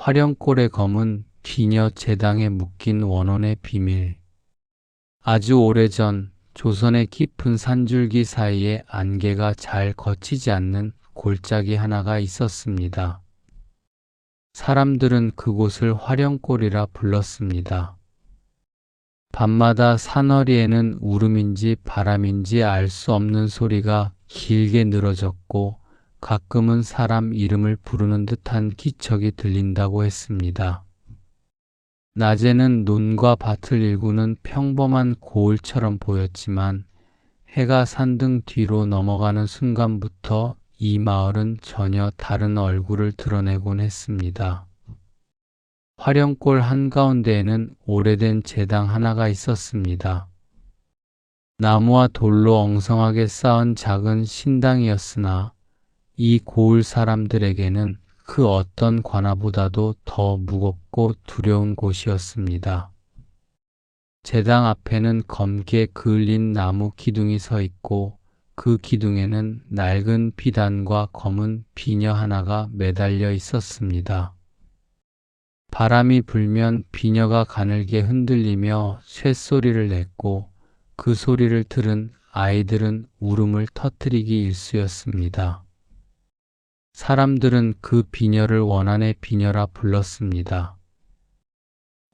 화령골의 검은 비녀 제당에 묶인 원혼의 비밀. 아주 오래전 조선의 깊은 산줄기 사이에 안개가 잘 거치지 않는 골짜기 하나가 있었습니다. 사람들은 그곳을 화령골이라 불렀습니다. 밤마다 산허리에는 울음인지 바람인지 알 수 없는 소리가 길게 늘어졌고 가끔은 사람 이름을 부르는 듯한 기척이 들린다고 했습니다. 낮에는 논과 밭을 일구는 평범한 고을처럼 보였지만 해가 산등 뒤로 넘어가는 순간부터 이 마을은 전혀 다른 얼굴을 드러내곤 했습니다. 화령골 한가운데에는 오래된 제당 하나가 있었습니다. 나무와 돌로 엉성하게 쌓은 작은 신당이었으나 이 고을 사람들에게는 그 어떤 관아보다도 더 무겁고 두려운 곳이었습니다. 제당 앞에는 검게 그을린 나무 기둥이 서 있고 그 기둥에는 낡은 비단과 검은 비녀 하나가 매달려 있었습니다. 바람이 불면 비녀가 가늘게 흔들리며 쇳소리를 냈고 그 소리를 들은 아이들은 울음을 터뜨리기 일쑤였습니다. 사람들은 그 비녀를 원한의 비녀라 불렀습니다.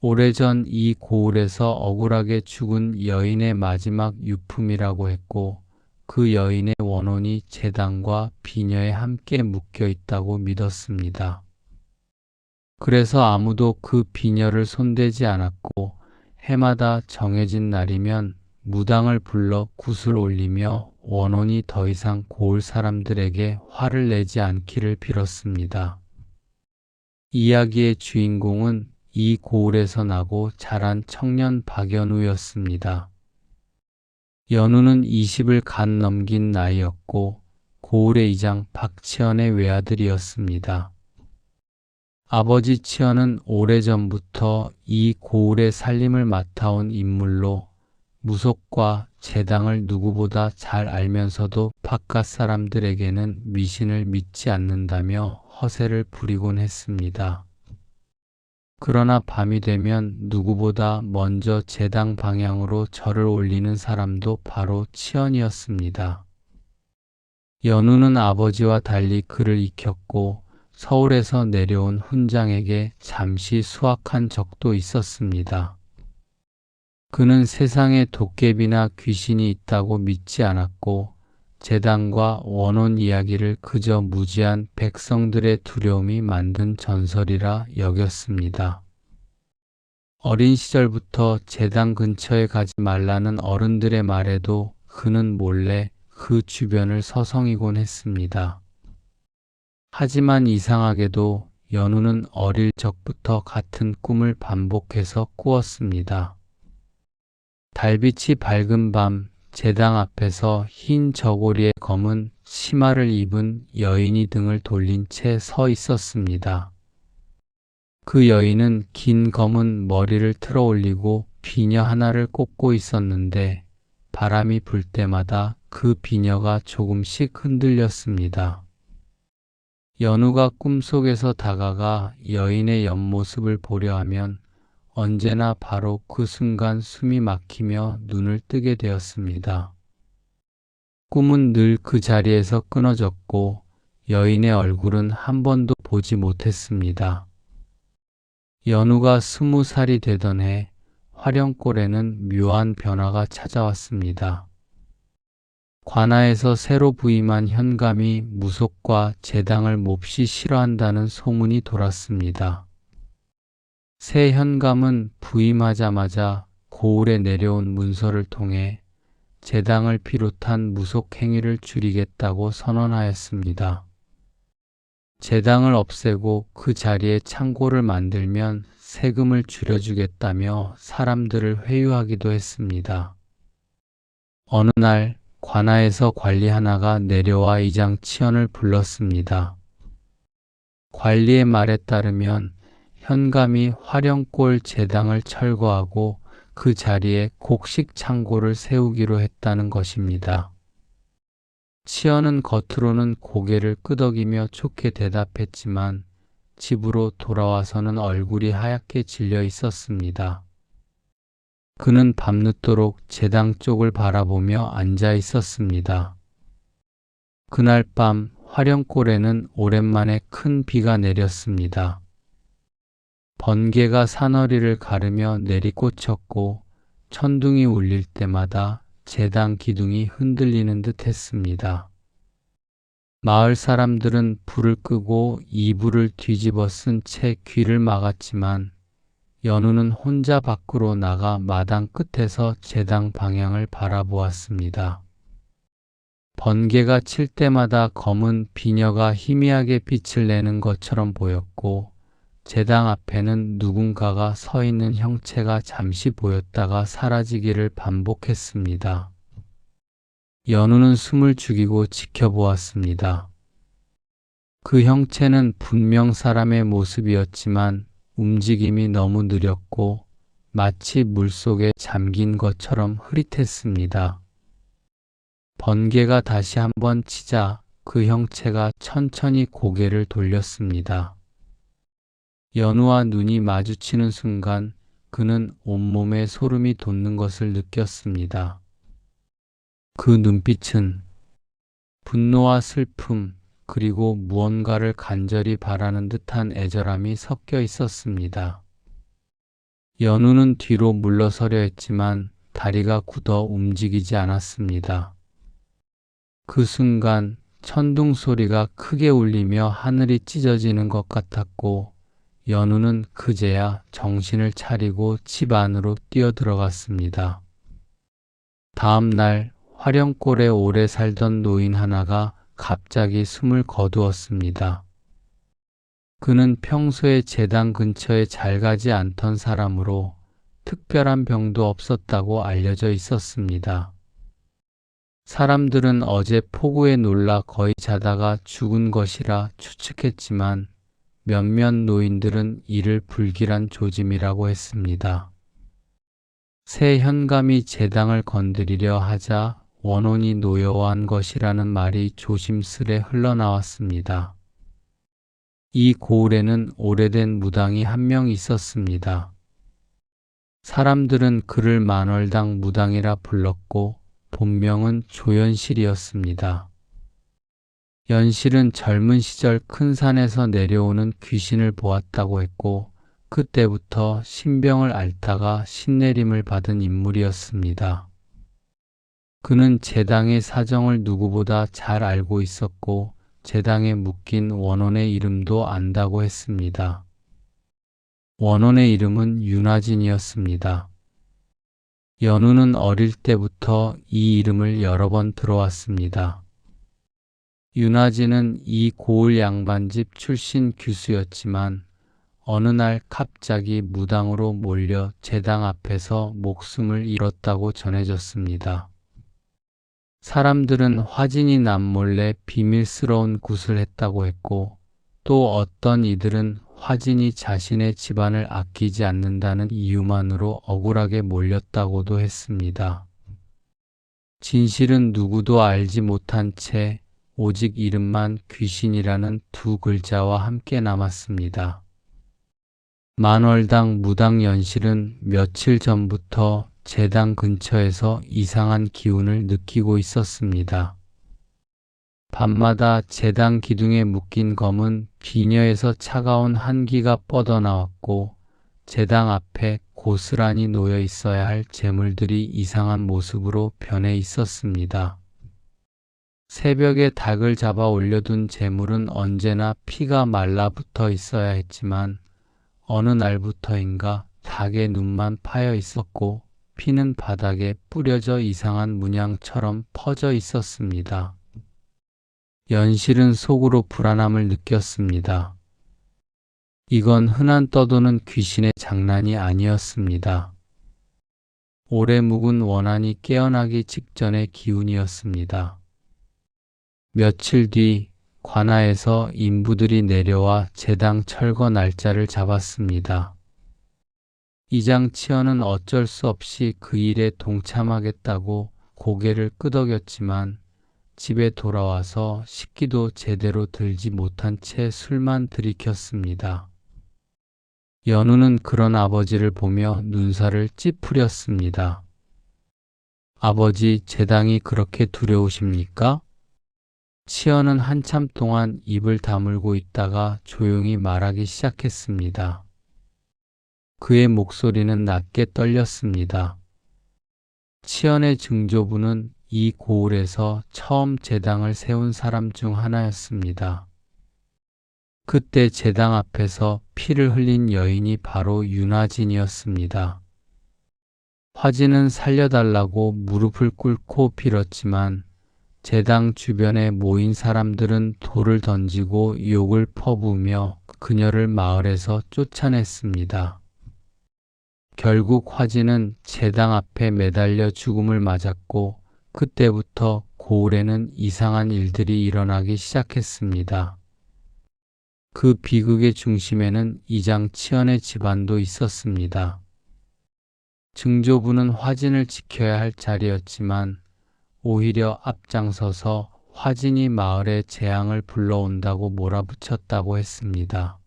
오래전 이 고을에서 억울하게 죽은 여인의 마지막 유품이라고 했고 그 여인의 원혼이 제당과 비녀에 함께 묶여 있다고 믿었습니다. 그래서 아무도 그 비녀를 손대지 않았고 해마다 정해진 날이면 무당을 불러 굿을 올리며 원혼이 더 이상 고을 사람들에게 화를 내지 않기를 빌었습니다. 이야기의 주인공은 이 고을에서 나고 자란 청년 박연우였습니다. 연우는 20을 간 넘긴 나이였고 고을의 이장 박치연의 외아들이었습니다. 아버지 치연은 오래전부터 이 고을의 살림을 맡아온 인물로 무속과 제당을 누구보다 잘 알면서도 바깥 사람들에게는 미신을 믿지 않는다며 허세를 부리곤 했습니다. 그러나 밤이 되면 누구보다 먼저 제당 방향으로 절을 올리는 사람도 바로 치연이었습니다. 연우는 아버지와 달리 글을 익혔고 서울에서 내려온 훈장에게 잠시 수학한 적도 있었습니다. 그는 세상에 도깨비나 귀신이 있다고 믿지 않았고 제당과 원혼 이야기를 그저 무지한 백성들의 두려움이 만든 전설이라 여겼습니다. 어린 시절부터 제당 근처에 가지 말라는 어른들의 말에도 그는 몰래 그 주변을 서성이곤 했습니다. 하지만 이상하게도 연우는 어릴 적부터 같은 꿈을 반복해서 꾸었습니다. 달빛이 밝은 밤 제당 앞에서 흰 저고리에 검은 치마를 입은 여인이 등을 돌린 채 서 있었습니다. 그 여인은 긴 검은 머리를 틀어 올리고 비녀 하나를 꽂고 있었는데 바람이 불 때마다 그 비녀가 조금씩 흔들렸습니다. 연우가 꿈속에서 다가가 여인의 옆모습을 보려 하면 언제나 바로 그 순간 숨이 막히며 눈을 뜨게 되었습니다. 꿈은 늘 그 자리에서 끊어졌고 여인의 얼굴은 한 번도 보지 못했습니다. 연우가 20살이 되던 해 화령골에는 묘한 변화가 찾아왔습니다. 관아에서 새로 부임한 현감이 무속과 제당을 몹시 싫어한다는 소문이 돌았습니다. 새 현감은 부임하자마자 고을에 내려온 문서를 통해 제당을 비롯한 무속 행위를 줄이겠다고 선언하였습니다. 제당을 없애고 그 자리에 창고를 만들면 세금을 줄여주겠다며 사람들을 회유하기도 했습니다. 어느 날 관아에서 관리 하나가 내려와 이장 치연을 불렀습니다. 관리의 말에 따르면 현감이 화령골 제당을 철거하고 그 자리에 곡식 창고를 세우기로 했다는 것입니다. 치연은 겉으로는 고개를 끄덕이며 좋게 대답했지만 집으로 돌아와서는 얼굴이 하얗게 질려 있었습니다. 그는 밤늦도록 제당 쪽을 바라보며 앉아 있었습니다. 그날 밤 화령골에는 오랜만에 큰 비가 내렸습니다. 번개가 사너리를 가르며 내리꽂혔고 천둥이 울릴 때마다 제당 기둥이 흔들리는 듯 했습니다. 마을 사람들은 불을 끄고 이불을 뒤집어 쓴 채 귀를 막았지만 연우는 혼자 밖으로 나가 마당 끝에서 제당 방향을 바라보았습니다. 번개가 칠 때마다 검은 비녀가 희미하게 빛을 내는 것처럼 보였고 제당 앞에는 누군가가 서 있는 형체가 잠시 보였다가 사라지기를 반복했습니다. 연우는 숨을 죽이고 지켜보았습니다. 그 형체는 분명 사람의 모습이었지만 움직임이 너무 느렸고 마치 물속에 잠긴 것처럼 흐릿했습니다. 번개가 다시 한번 치자 그 형체가 천천히 고개를 돌렸습니다. 연우와 눈이 마주치는 순간 그는 온몸에 소름이 돋는 것을 느꼈습니다. 그 눈빛은 분노와 슬픔 그리고 무언가를 간절히 바라는 듯한 애절함이 섞여 있었습니다. 연우는 뒤로 물러서려 했지만 다리가 굳어 움직이지 않았습니다. 그 순간 천둥 소리가 크게 울리며 하늘이 찢어지는 것 같았고 연우는 그제야 정신을 차리고 집 안으로 뛰어들어갔습니다. 다음 날 화령골에 오래 살던 노인 하나가 갑자기 숨을 거두었습니다. 그는 평소에 제당 근처에 잘 가지 않던 사람으로 특별한 병도 없었다고 알려져 있었습니다. 사람들은 어제 폭우에 놀라 거의 자다가 죽은 것이라 추측했지만 몇몇 노인들은 이를 불길한 조짐이라고 했습니다. 새 현감이 제당을 건드리려 하자 원혼이 노여워한 것이라는 말이 조심스레 흘러나왔습니다. 이 고을에는 오래된 무당이 한 명 있었습니다. 사람들은 그를 만월당 무당이라 불렀고 본명은 조연실이었습니다. 연실은 젊은 시절 큰 산에서 내려오는 귀신을 보았다고 했고 그때부터 신병을 앓다가 신내림을 받은 인물이었습니다. 그는 제당의 사정을 누구보다 잘 알고 있었고 제당에 묶인 원혼의 이름도 안다고 했습니다. 원혼의 이름은 윤화진이었습니다. 연우는 어릴 때부터 이 이름을 여러 번 들어왔습니다. 윤화진은 이 고을 양반집 출신 규수였지만 어느 날 갑자기 무당으로 몰려 제당 앞에서 목숨을 잃었다고 전해졌습니다. 사람들은 화진이 남몰래 비밀스러운 굿을 했다고 했고 또 어떤 이들은 화진이 자신의 집안을 아끼지 않는다는 이유만으로 억울하게 몰렸다고도 했습니다. 진실은 누구도 알지 못한 채 오직 이름만 귀신이라는 두 글자와 함께 남았습니다. 만월당 무당 연실은 며칠 전부터 제당 근처에서 이상한 기운을 느끼고 있었습니다. 밤마다 제당 기둥에 묶인 검은 비녀에서 차가운 한기가 뻗어나왔고 제당 앞에 고스란히 놓여 있어야 할 재물들이 이상한 모습으로 변해 있었습니다. 새벽에 닭을 잡아 올려둔 재물은 언제나 피가 말라붙어 있어야 했지만 어느 날부터인가 닭의 눈만 파여 있었고 피는 바닥에 뿌려져 이상한 문양처럼 퍼져 있었습니다. 연실은 속으로 불안함을 느꼈습니다. 이건 흔한 떠도는 귀신의 장난이 아니었습니다. 오래 묵은 원한이 깨어나기 직전의 기운이었습니다. 며칠 뒤 관아에서 인부들이 내려와 제당 철거 날짜를 잡았습니다. 이장치어는 어쩔 수 없이 그 일에 동참하겠다고 고개를 끄덕였지만 집에 돌아와서 식기도 제대로 들지 못한 채 술만 들이켰습니다. 연우는 그런 아버지를 보며 눈살을 찌푸렸습니다. 아버지, 제 당이 그렇게 두려우십니까? 치어는 한참 동안 입을 다물고 있다가 조용히 말하기 시작했습니다. 그의 목소리는 낮게 떨렸습니다. 치언의 증조부는 이 고을에서 처음 제당을 세운 사람 중 하나였습니다. 그때 제당 앞에서 피를 흘린 여인이 바로 윤화진이었습니다. 화진은 살려달라고 무릎을 꿇고 빌었지만 제당 주변에 모인 사람들은 돌을 던지고 욕을 퍼부으며 그녀를 마을에서 쫓아냈습니다. 결국 화진은 제당 앞에 매달려 죽음을 맞았고 그때부터 고을에는 이상한 일들이 일어나기 시작했습니다. 그 비극의 중심에는 이장 치언의 집안도 있었습니다. 증조부는 화진을 지켜야 할 자리였지만 오히려 앞장서서 화진이 마을에 재앙을 불러온다고 몰아붙였다고 했습니다.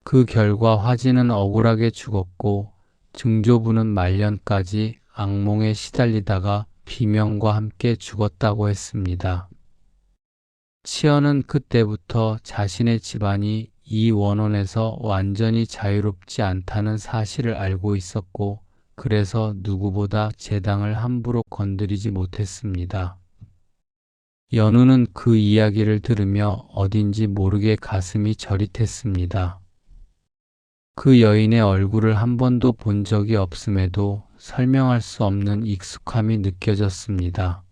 그 결과 화진은 억울하게 죽었고 증조부는 말년까지 악몽에 시달리다가 비명과 함께 죽었다고 했습니다. 치언은 그때부터 자신의 집안이 이 원혼에서 완전히 자유롭지 않다는 사실을 알고 있었고 그래서 누구보다 제당을 함부로 건드리지 못했습니다. 연우는 그 이야기를 들으며 어딘지 모르게 가슴이 저릿했습니다. 그 여인의 얼굴을 한 번도 본 적이 없음에도 설명할 수 없는 익숙함이 느껴졌습니다.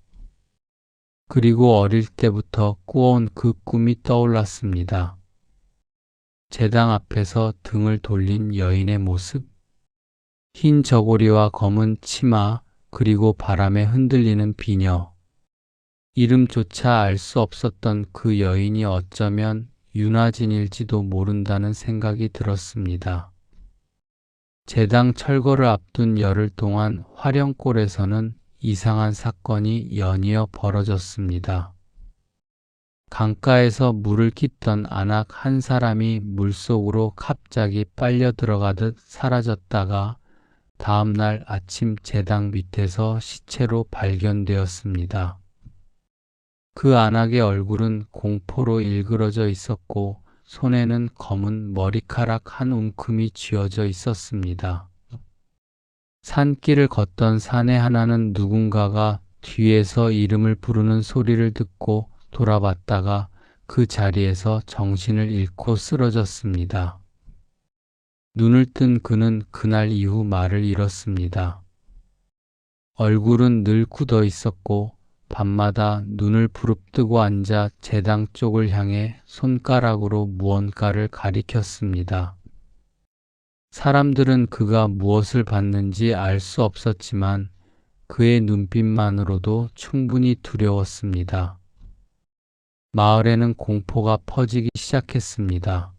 그리고 어릴 때부터 꾸어온 그 꿈이 떠올랐습니다. 제당 앞에서 등을 돌린 여인의 모습, 흰 저고리와 검은 치마, 그리고 바람에 흔들리는 비녀. 이름조차 알 수 없었던 그 여인이 어쩌면 윤화진일지도 모른다는 생각이 들었습니다. 제당 철거를 앞둔 열흘 동안 화령골에서는 이상한 사건이 연이어 벌어졌습니다. 강가에서 물을 깃던 안악 한 사람이 물속으로 갑자기 빨려 들어가듯 사라졌다가 다음 날 아침 제당 밑에서 시체로 발견되었습니다. 그 안악의 얼굴은 공포로 일그러져 있었고 손에는 검은 머리카락 한 움큼이 쥐어져 있었습니다. 산길을 걷던 사내 하나는 누군가가 뒤에서 이름을 부르는 소리를 듣고 돌아봤다가 그 자리에서 정신을 잃고 쓰러졌습니다. 눈을 뜬 그는 그날 이후 말을 잃었습니다. 얼굴은 늘 굳어 있었고 밤마다 눈을 부릅뜨고 앉아 제당 쪽을 향해 손가락으로 무언가를 가리켰습니다. 사람들은 그가 무엇을 봤는지 알 수 없었지만 그의 눈빛만으로도 충분히 두려웠습니다. 마을에는 공포가 퍼지기 시작했습니다.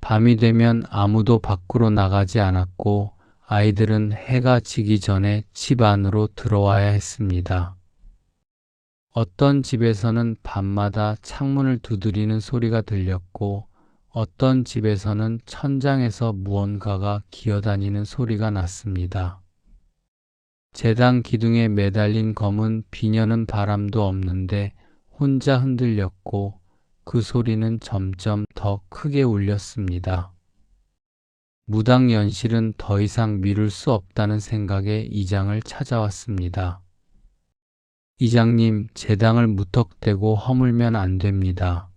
밤이 되면 아무도 밖으로 나가지 않았고 아이들은 해가 지기 전에 집 안으로 들어와야 했습니다. 어떤 집에서는 밤마다 창문을 두드리는 소리가 들렸고 어떤 집에서는 천장에서 무언가가 기어다니는 소리가 났습니다. 제당 기둥에 매달린 검은 비녀는 바람도 없는데 혼자 흔들렸고 그 소리는 점점 더 크게 울렸습니다. 무당 연실은 더 이상 미룰 수 없다는 생각에 이장을 찾아왔습니다. 이장님, 제당을 무턱대고 허물면 안 됩니다.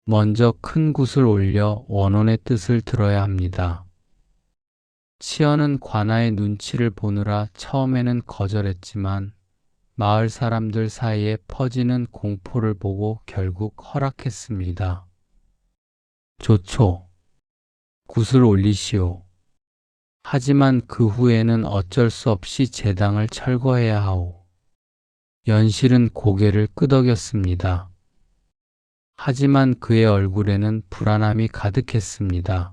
먼저 큰 굿을 올려 원혼의 뜻을 들어야 합니다. 치어는 관아의 눈치를 보느라 처음에는 거절했지만 마을 사람들 사이에 퍼지는 공포를 보고 결국 허락했습니다. 좋소. 굿을 올리시오. 하지만 그 후에는 어쩔 수 없이 제당을 철거해야 하오. 연실은 고개를 끄덕였습니다. 하지만 그의 얼굴에는 불안함이 가득했습니다.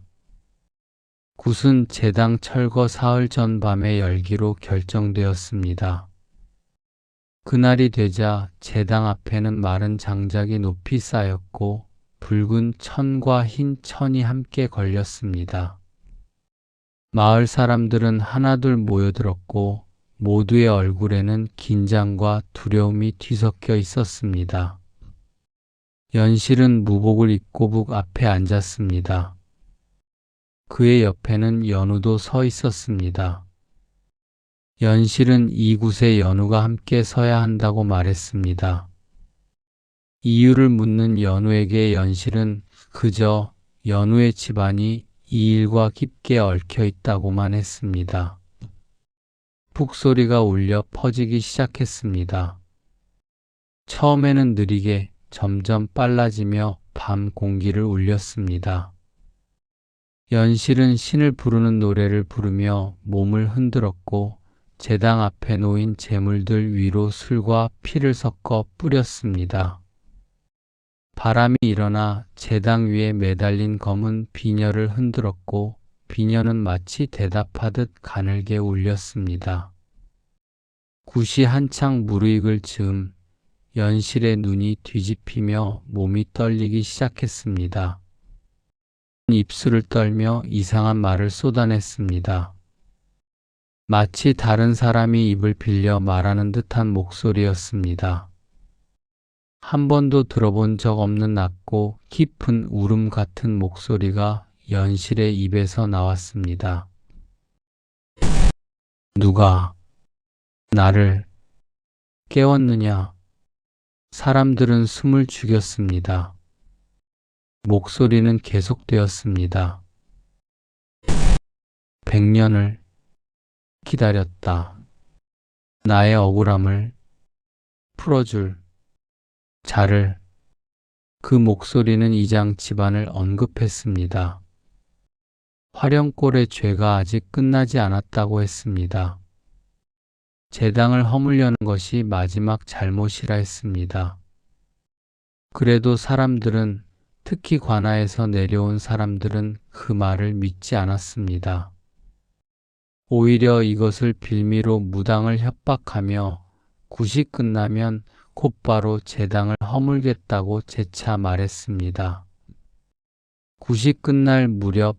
굿은 제당 철거 사흘 전 밤에 열기로 결정되었습니다. 그날이 되자 제당 앞에는 마른 장작이 높이 쌓였고 붉은 천과 흰 천이 함께 걸렸습니다. 마을 사람들은 하나둘 모여들었고 모두의 얼굴에는 긴장과 두려움이 뒤섞여 있었습니다. 연실은 무복을 입고 북 앞에 앉았습니다. 그의 옆에는 연우도 서 있었습니다. 연실은 이곳에 연우가 함께 서야 한다고 말했습니다. 이유를 묻는 연우에게 연실은 그저 연우의 집안이 이 일과 깊게 얽혀 있다고만 했습니다. 북소리가 울려 퍼지기 시작했습니다. 처음에는 느리게 점점 빨라지며 밤 공기를 울렸습니다. 연실은 신을 부르는 노래를 부르며 몸을 흔들었고 제당 앞에 놓인 제물들 위로 술과 피를 섞어 뿌렸습니다. 바람이 일어나 제당 위에 매달린 검은 비녀를 흔들었고 비녀는 마치 대답하듯 가늘게 울렸습니다. 굿이 한창 무르익을 즈음 연실의 눈이 뒤집히며 몸이 떨리기 시작했습니다. 입술을 떨며 이상한 말을 쏟아냈습니다. 마치 다른 사람이 입을 빌려 말하는 듯한 목소리였습니다. 한 번도 들어본 적 없는 낮고 깊은 울음 같은 목소리가 연실의 입에서 나왔습니다. 누가 나를 깨웠느냐? 사람들은 숨을 죽였습니다. 목소리는 계속되었습니다. 100년을 기다렸다. 나의 억울함을 풀어줄 자를. 그 목소리는 이장 집안을 언급했습니다. 화령골의 죄가 아직 끝나지 않았다고 했습니다. 제당을 허물려는 것이 마지막 잘못이라 했습니다. 그래도 사람들은, 특히 관아에서 내려온 사람들은 그 말을 믿지 않았습니다. 오히려 이것을 빌미로 무당을 협박하며 굿이 끝나면 곧바로 제당을 허물겠다고 재차 말했습니다. 굿이 끝날 무렵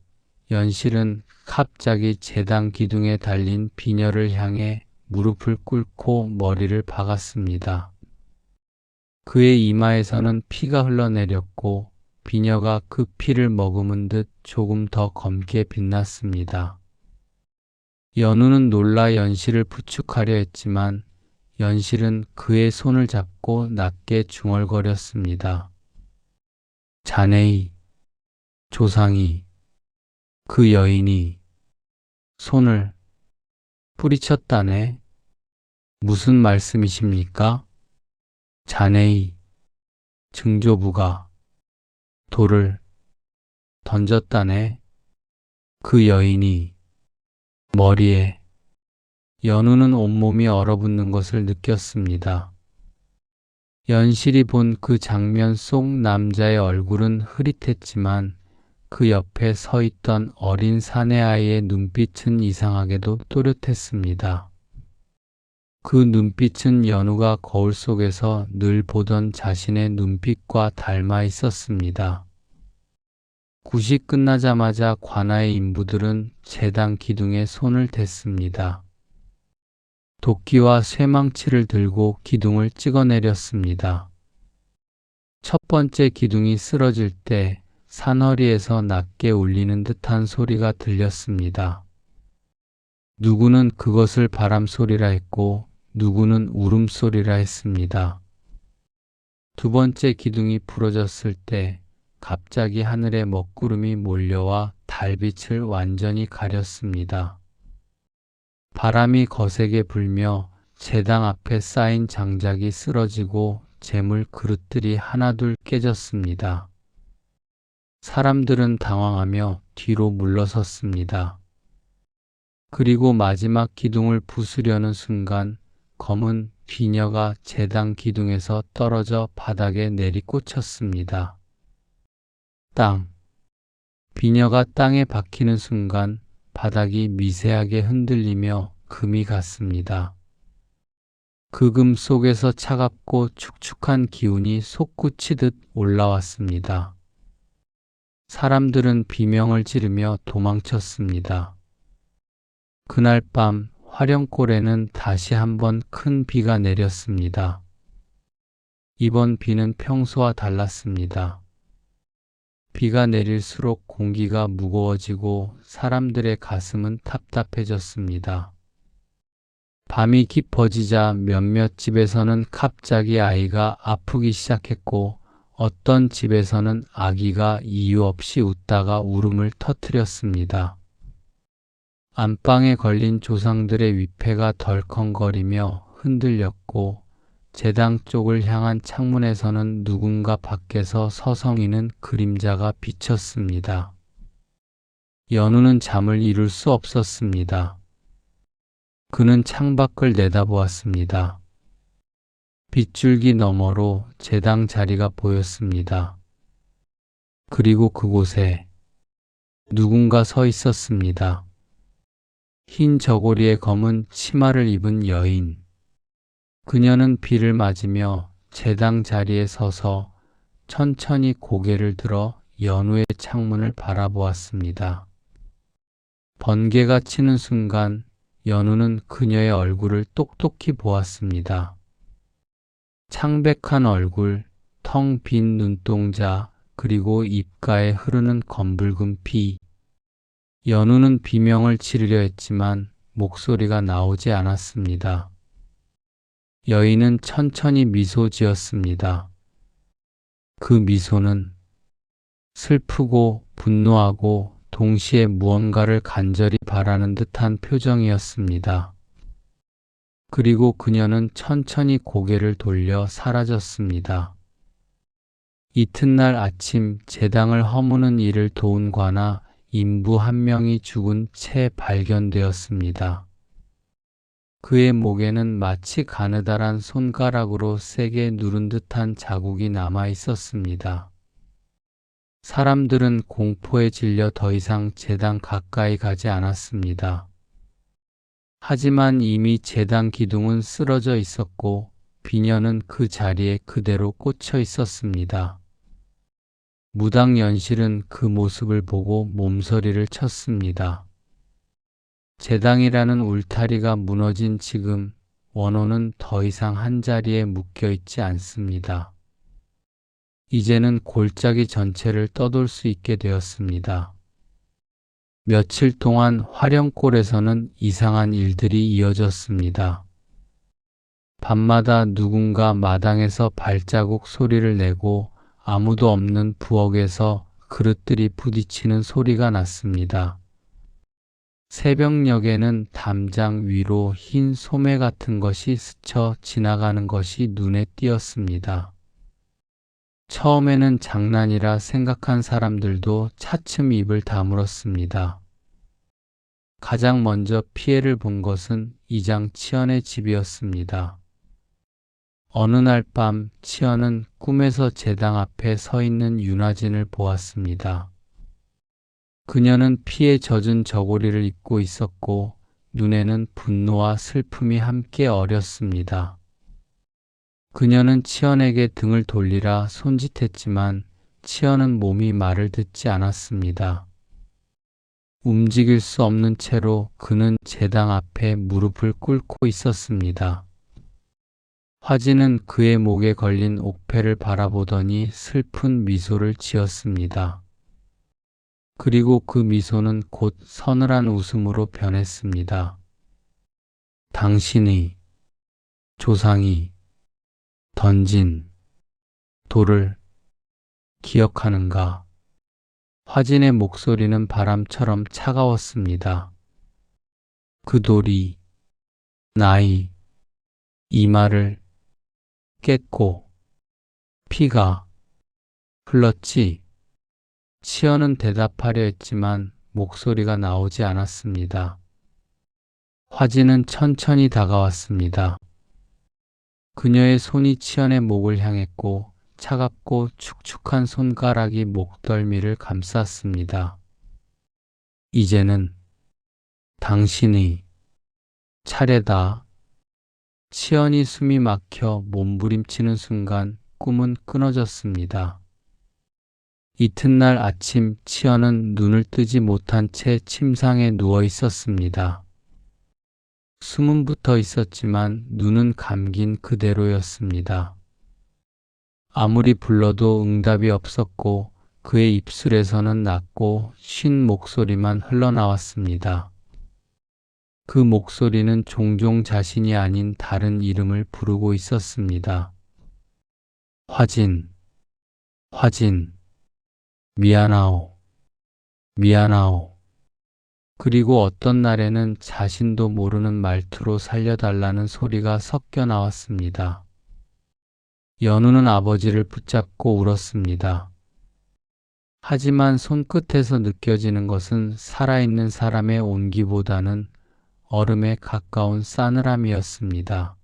연실은 갑자기 제당 기둥에 달린 비녀를 향해 무릎을 꿇고 머리를 박았습니다. 그의 이마에서는 피가 흘러내렸고 비녀가 그 피를 머금은 듯 조금 더 검게 빛났습니다. 연우는 놀라 연실을 부축하려 했지만 연실은 그의 손을 잡고 낮게 중얼거렸습니다. 자네의 조상이, 그 여인이 손을 뿌리쳤다네. 무슨 말씀이십니까? 자네의 증조부가 돌을 던졌다네. 그 여인이 머리에. 연우는 온몸이 얼어붙는 것을 느꼈습니다. 연실이 본 그 장면 속 남자의 얼굴은 흐릿했지만 그 옆에 서 있던 어린 사내아이의 눈빛은 이상하게도 또렷했습니다. 그 눈빛은 연우가 거울 속에서 늘 보던 자신의 눈빛과 닮아 있었습니다. 굿이 끝나자마자 관아의 인부들은 제당 기둥에 손을 댔습니다. 도끼와 쇠망치를 들고 기둥을 찍어내렸습니다. 첫 번째 기둥이 쓰러질 때 산허리에서 낮게 울리는 듯한 소리가 들렸습니다. 누구는 그것을 바람소리라 했고 누구는 울음소리라 했습니다. 두 번째 기둥이 부러졌을 때 갑자기 하늘에 먹구름이 몰려와 달빛을 완전히 가렸습니다. 바람이 거세게 불며 제당 앞에 쌓인 장작이 쓰러지고 재물 그릇들이 하나둘 깨졌습니다. 사람들은 당황하며 뒤로 물러섰습니다. 그리고 마지막 기둥을 부수려는 순간 검은 비녀가 제당 기둥에서 떨어져 바닥에 내리꽂혔습니다. 땅. 비녀가 땅에 박히는 순간 바닥이 미세하게 흔들리며 금이 갔습니다. 그 금 속에서 차갑고 축축한 기운이 솟구치듯 올라왔습니다. 사람들은 비명을 지르며 도망쳤습니다. 그날 밤 화령골에는 다시 한번 큰 비가 내렸습니다. 이번 비는 평소와 달랐습니다. 비가 내릴수록 공기가 무거워지고 사람들의 가슴은 답답해졌습니다. 밤이 깊어지자 몇몇 집에서는 갑자기 아이가 아프기 시작했고 어떤 집에서는 아기가 이유 없이 웃다가 울음을 터뜨렸습니다. 안방에 걸린 조상들의 위패가 덜컹거리며 흔들렸고 제당 쪽을 향한 창문에서는 누군가 밖에서 서성이는 그림자가 비쳤습니다. 연우는 잠을 이룰 수 없었습니다. 그는 창밖을 내다보았습니다. 빗줄기 너머로 제당 자리가 보였습니다. 그리고 그곳에 누군가 서 있었습니다. 흰 저고리에 검은 치마를 입은 여인. 그녀는 비를 맞으며 제당 자리에 서서 천천히 고개를 들어 연우의 창문을 바라보았습니다. 번개가 치는 순간 연우는 그녀의 얼굴을 똑똑히 보았습니다. 창백한 얼굴, 텅 빈 눈동자, 그리고 입가에 흐르는 검붉은 피. 연우는 비명을 지르려 했지만 목소리가 나오지 않았습니다. 여인은 천천히 미소 지었습니다. 그 미소는 슬프고 분노하고 동시에 무언가를 간절히 바라는 듯한 표정이었습니다. 그리고 그녀는 천천히 고개를 돌려 사라졌습니다. 이튿날 아침 제당을 허무는 일을 도운 관아 인부 한 명이 죽은 채 발견되었습니다. 그의 목에는 마치 가느다란 손가락으로 세게 누른 듯한 자국이 남아 있었습니다. 사람들은 공포에 질려 더 이상 제당 가까이 가지 않았습니다. 하지만 이미 제당 기둥은 쓰러져 있었고 비녀는 그 자리에 그대로 꽂혀 있었습니다. 무당연실은 그 모습을 보고 몸서리를 쳤습니다. 제당이라는 울타리가 무너진 지금 원호는 더 이상 한자리에 묶여 있지 않습니다. 이제는 골짜기 전체를 떠돌 수 있게 되었습니다. 며칠 동안 화령골에서는 이상한 일들이 이어졌습니다. 밤마다 누군가 마당에서 발자국 소리를 내고 아무도 없는 부엌에서 그릇들이 부딪히는 소리가 났습니다. 새벽녘에는 담장 위로 흰 소매 같은 것이 스쳐 지나가는 것이 눈에 띄었습니다. 처음에는 장난이라 생각한 사람들도 차츰 입을 다물었습니다. 가장 먼저 피해를 본 것은 이장 치연의 집이었습니다. 어느 날 밤 치연은 꿈에서 제당 앞에 서 있는 윤화진을 보았습니다. 그녀는 피에 젖은 저고리를 입고 있었고 눈에는 분노와 슬픔이 함께 어렸습니다. 그녀는 치연에게 등을 돌리라 손짓했지만 치연은 몸이 말을 듣지 않았습니다. 움직일 수 없는 채로 그는 제당 앞에 무릎을 꿇고 있었습니다. 화진은 그의 목에 걸린 옥패를 바라보더니 슬픈 미소를 지었습니다. 그리고 그 미소는 곧 서늘한 웃음으로 변했습니다. 당신의 조상이 던진 돌을 기억하는가? 화진의 목소리는 바람처럼 차가웠습니다. 그 돌이 나의 이마를 깼고 피가 흘렀지. 치연은 대답하려 했지만 목소리가 나오지 않았습니다. 화진은 천천히 다가왔습니다. 그녀의 손이 치연의 목을 향했고 차갑고 축축한 손가락이 목덜미를 감쌌습니다. 이제는 당신의 차례다. 치연이 숨이 막혀 몸부림치는 순간 꿈은 끊어졌습니다. 이튿날 아침 치연은 눈을 뜨지 못한 채 침상에 누워 있었습니다. 숨은 붙어 있었지만 눈은 감긴 그대로였습니다. 아무리 불러도 응답이 없었고 그의 입술에서는 낮고 쉰 목소리만 흘러나왔습니다. 그 목소리는 종종 자신이 아닌 다른 이름을 부르고 있었습니다. 화진, 화진, 미안하오, 미안하오. 그리고 어떤 날에는 자신도 모르는 말투로 살려달라는 소리가 섞여 나왔습니다. 연우는 아버지를 붙잡고 울었습니다. 하지만 손끝에서 느껴지는 것은 살아있는 사람의 온기보다는 얼음에 가까운 싸늘함이었습니다.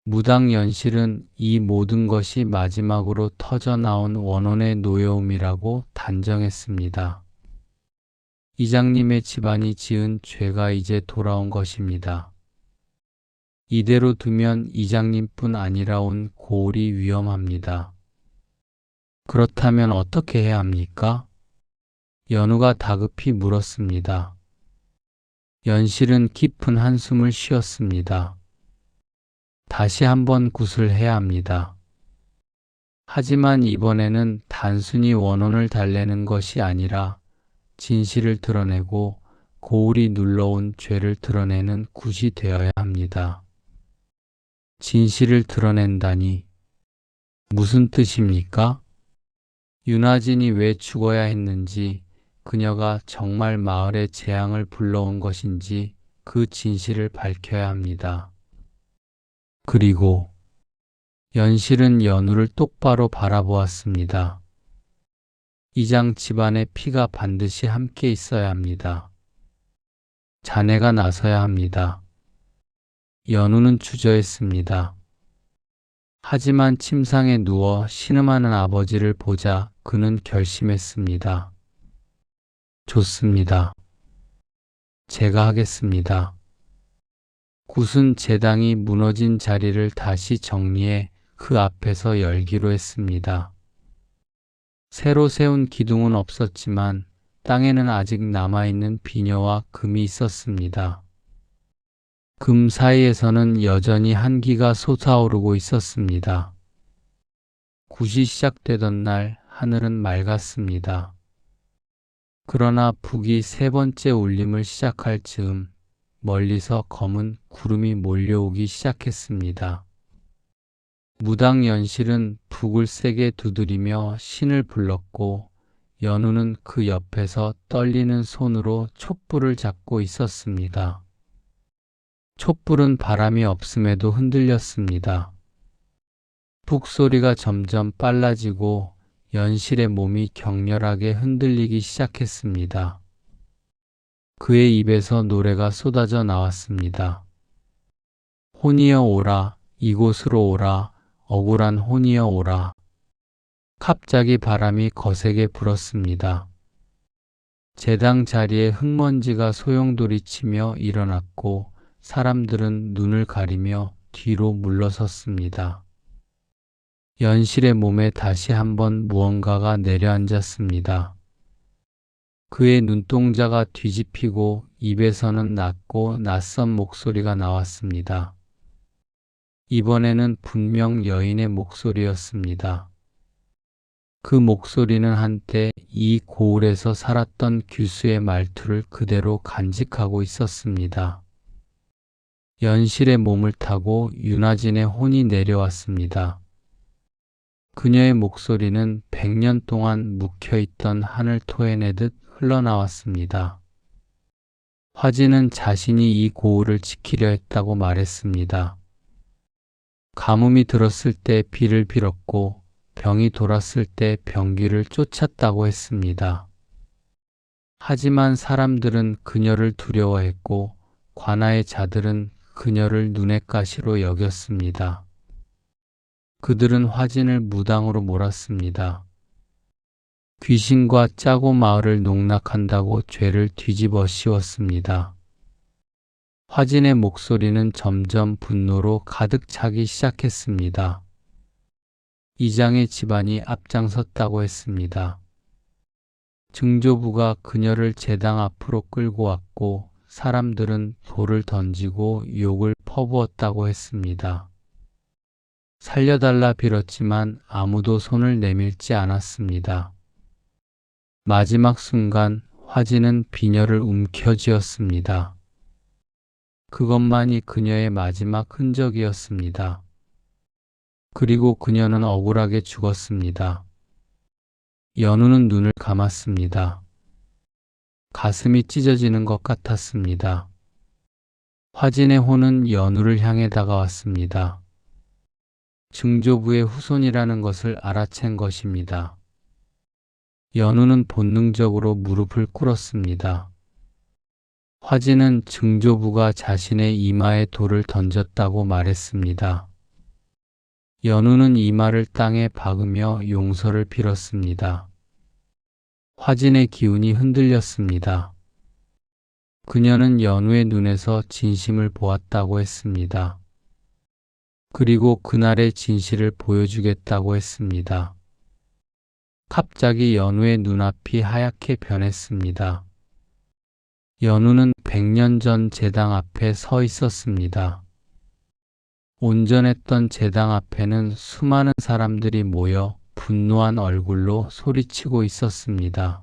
무당연실은 이 모든 것이 마지막으로 터져나온 원혼의 노여움이라고 단정했습니다. 이장님의 집안이 지은 죄가 이제 돌아온 것입니다. 이대로 두면 이장님뿐 아니라 온 고을이 위험합니다. 그렇다면 어떻게 해야 합니까? 연우가 다급히 물었습니다. 연실은 깊은 한숨을 쉬었습니다. 다시 한번 굿을 해야 합니다. 하지만 이번에는 단순히 원혼을 달래는 것이 아니라 진실을 드러내고 고울이 눌러온 죄를 드러내는 굿이 되어야 합니다. 진실을 드러낸다니 무슨 뜻입니까? 윤아진이 왜 죽어야 했는지, 그녀가 정말 마을에 재앙을 불러온 것인지 그 진실을 밝혀야 합니다. 그리고 연실은 연우를 똑바로 바라보았습니다. 이장 집안의 피가 반드시 함께 있어야 합니다. 자네가 나서야 합니다. 연우는 주저했습니다. 하지만 침상에 누워 신음하는 아버지를 보자 그는 결심했습니다. 좋습니다. 제가 하겠습니다. 굿은 제당이 무너진 자리를 다시 정리해 그 앞에서 열기로 했습니다. 새로 세운 기둥은 없었지만 땅에는 아직 남아있는 비녀와 금이 있었습니다. 금 사이에서는 여전히 한기가 솟아오르고 있었습니다. 굿이 시작되던 날 하늘은 맑았습니다. 그러나 북이 세 번째 울림을 시작할 즈음 멀리서 검은 구름이 몰려오기 시작했습니다. 무당연실은 북을 세게 두드리며 신을 불렀고 연우는 그 옆에서 떨리는 손으로 촛불을 잡고 있었습니다. 촛불은 바람이 없음에도 흔들렸습니다. 북 소리가 점점 빨라지고 연실의 몸이 격렬하게 흔들리기 시작했습니다. 그의 입에서 노래가 쏟아져 나왔습니다. 혼이여 오라, 이곳으로 오라, 억울한 혼이여 오라. 갑자기 바람이 거세게 불었습니다. 제당 자리에 흙먼지가 소용돌이치며 일어났고 사람들은 눈을 가리며 뒤로 물러섰습니다. 연실의 몸에 다시 한번 무언가가 내려앉았습니다. 그의 눈동자가 뒤집히고 입에서는 낮고 낯선 목소리가 나왔습니다. 이번에는 분명 여인의 목소리였습니다. 그 목소리는 한때 이 고을에서 살았던 규수의 말투를 그대로 간직하고 있었습니다. 연실의 몸을 타고 윤아진의 혼이 내려왔습니다. 그녀의 목소리는 100년 동안 묵혀있던 하늘 토해내듯 흘러나왔습니다. 화진은 자신이 이 고을을 지키려 했다고 말했습니다. 가뭄이 들었을 때 비를 빌었고 병이 돌았을 때 병귀를 쫓았다고 했습니다. 하지만 사람들은 그녀를 두려워했고 관아의 자들은 그녀를 눈엣 가시로 여겼습니다. 그들은 화진을 무당으로 몰았습니다. 귀신과 짜고 마을을 농락한다고 죄를 뒤집어 씌웠습니다. 화진의 목소리는 점점 분노로 가득 차기 시작했습니다. 이장의 집안이 앞장섰다고 했습니다. 증조부가 그녀를 제당 앞으로 끌고 왔고 사람들은 돌을 던지고 욕을 퍼부었다고 했습니다. 살려달라 빌었지만 아무도 손을 내밀지 않았습니다. 마지막 순간 화진은 비녀를 움켜쥐었습니다. 그것만이 그녀의 마지막 흔적이었습니다. 그리고 그녀는 억울하게 죽었습니다. 연우는 눈을 감았습니다. 가슴이 찢어지는 것 같았습니다. 화진의 혼은 연우를 향해 다가왔습니다. 증조부의 후손이라는 것을 알아챈 것입니다. 연우는 본능적으로 무릎을 꿇었습니다. 화진은 증조부가 자신의 이마에 돌을 던졌다고 말했습니다. 연우는 이마를 땅에 박으며 용서를 빌었습니다. 화진의 기운이 흔들렸습니다. 그녀는 연우의 눈에서 진심을 보았다고 했습니다. 그리고 그날의 진실을 보여주겠다고 했습니다. 갑자기 연우의 눈앞이 하얗게 변했습니다. 연우는 100년 전 제당 앞에 서 있었습니다. 온전했던 제당 앞에는 수많은 사람들이 모여 분노한 얼굴로 소리치고 있었습니다.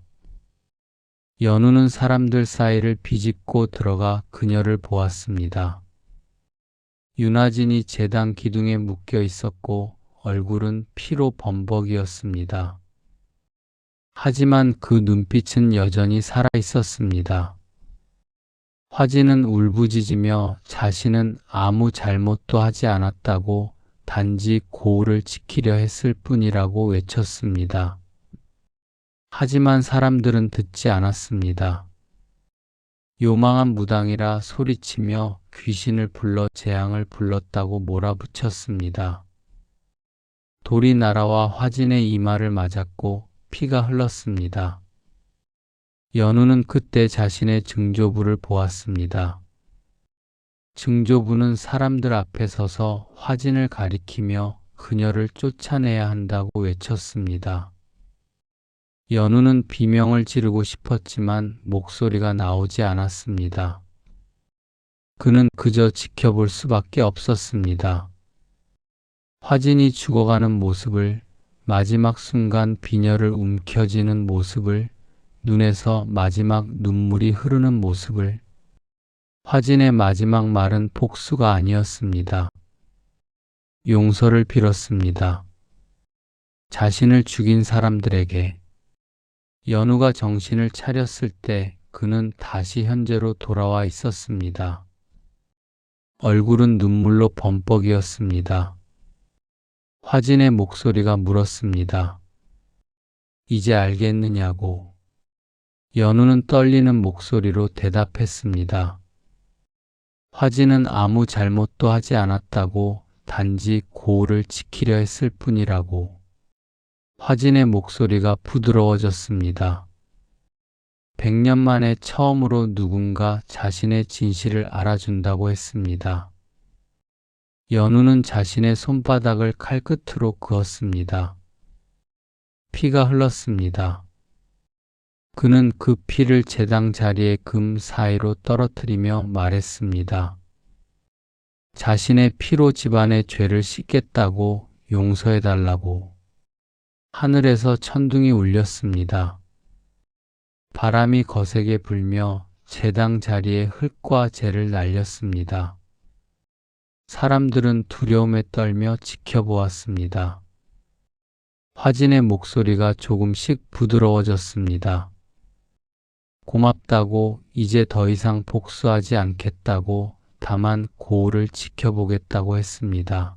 연우는 사람들 사이를 비집고 들어가 그녀를 보았습니다. 윤하진이 제당 기둥에 묶여 있었고 얼굴은 피로 범벅이었습니다. 하지만 그 눈빛은 여전히 살아 있었습니다. 화진은 울부짖으며 자신은 아무 잘못도 하지 않았다고 단지 고을을 지키려 했을 뿐이라고 외쳤습니다. 하지만 사람들은 듣지 않았습니다. 요망한 무당이라 소리치며 귀신을 불러 재앙을 불렀다고 몰아붙였습니다. 돌이 날아와 화진의 이마를 맞았고 피가 흘렀습니다. 연우는 그때 자신의 증조부를 보았습니다. 증조부는 사람들 앞에 서서 화진을 가리키며 그녀를 쫓아내야 한다고 외쳤습니다. 연우는 비명을 지르고 싶었지만 목소리가 나오지 않았습니다. 그는 그저 지켜볼 수밖에 없었습니다. 화진이 죽어가는 모습을, 마지막 순간 비녀를 움켜쥐는 모습을, 눈에서 마지막 눈물이 흐르는 모습을. 화진의 마지막 말은 복수가 아니었습니다. 용서를 빌었습니다. 자신을 죽인 사람들에게. 연우가 정신을 차렸을 때 그는 다시 현재로 돌아와 있었습니다. 얼굴은 눈물로 범벅이었습니다. 화진의 목소리가 물었습니다. 이제 알겠느냐고. 연우는 떨리는 목소리로 대답했습니다. 화진은 아무 잘못도 하지 않았다고 단지 고을을 지키려 했을 뿐이라고. 화진의 목소리가 부드러워졌습니다. 100년 만에 처음으로 누군가 자신의 진실을 알아준다고 했습니다. 연우는 자신의 손바닥을 칼끝으로 그었습니다. 피가 흘렀습니다. 그는 그 피를 제당 자리의 금 사이로 떨어뜨리며 말했습니다. 자신의 피로 집안의 죄를 씻겠다고, 용서해달라고. 하늘에서 천둥이 울렸습니다. 바람이 거세게 불며 제당 자리에 흙과 재를 날렸습니다. 사람들은 두려움에 떨며 지켜보았습니다. 화진의 목소리가 조금씩 부드러워졌습니다. 고맙다고, 이제 더 이상 복수하지 않겠다고, 다만 고을을 지켜보겠다고 했습니다.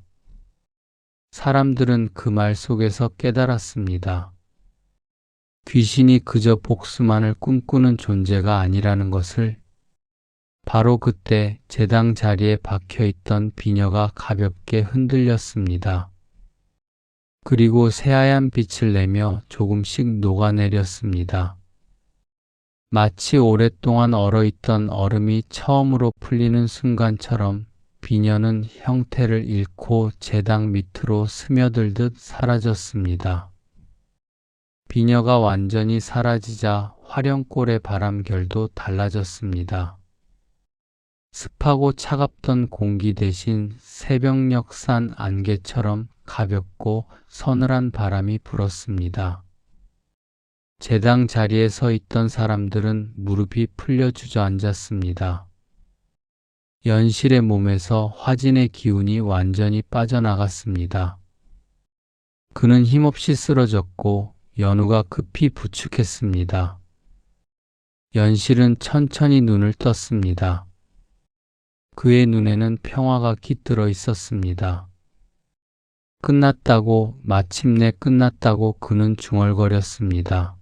사람들은 그 말 속에서 깨달았습니다. 귀신이 그저 복수만을 꿈꾸는 존재가 아니라는 것을. 바로 그때 제당 자리에 박혀있던 비녀가 가볍게 흔들렸습니다. 그리고 새하얀 빛을 내며 조금씩 녹아내렸습니다. 마치 오랫동안 얼어있던 얼음이 처음으로 풀리는 순간처럼 비녀는 형태를 잃고 제당 밑으로 스며들듯 사라졌습니다. 비녀가 완전히 사라지자 화령골의 바람결도 달라졌습니다. 습하고 차갑던 공기 대신 새벽녘 산 안개처럼 가볍고 서늘한 바람이 불었습니다. 제당 자리에 서 있던 사람들은 무릎이 풀려 주저앉았습니다. 연실의 몸에서 화진의 기운이 완전히 빠져나갔습니다. 그는 힘없이 쓰러졌고 연우가 급히 부축했습니다. 연실은 천천히 눈을 떴습니다. 그의 눈에는 평화가 깃들어 있었습니다. 끝났다고, 마침내 끝났다고 그는 중얼거렸습니다.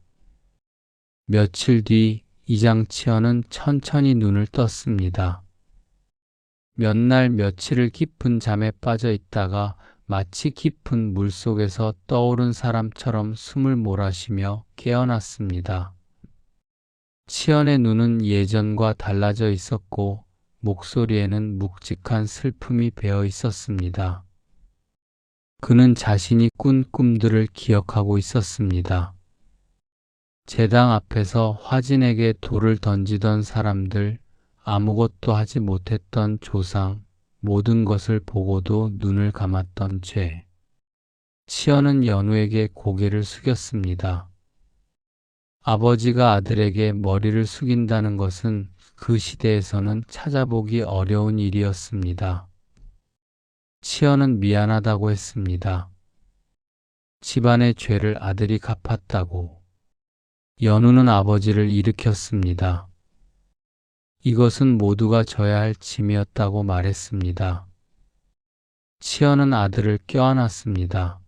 며칠 뒤 이장치어는 천천히 눈을 떴습니다. 몇 날 며칠을 깊은 잠에 빠져 있다가 마치 깊은 물속에서 떠오른 사람처럼 숨을 몰아쉬며 깨어났습니다. 치연의 눈은 예전과 달라져 있었고 목소리에는 묵직한 슬픔이 배어 있었습니다. 그는 자신이 꾼 꿈들을 기억하고 있었습니다. 제당 앞에서 화진에게 돌을 던지던 사람들, 아무것도 하지 못했던 조상, 모든 것을 보고도 눈을 감았던 죄. 치연은 연우에게 고개를 숙였습니다. 아버지가 아들에게 머리를 숙인다는 것은 그 시대에서는 찾아보기 어려운 일이었습니다. 치연은 미안하다고 했습니다. 집안의 죄를 아들이 갚았다고. 연우는 아버지를 일으켰습니다. 이것은 모두가 져야 할 짐이었다고 말했습니다. 치연은 아들을 껴안았습니다.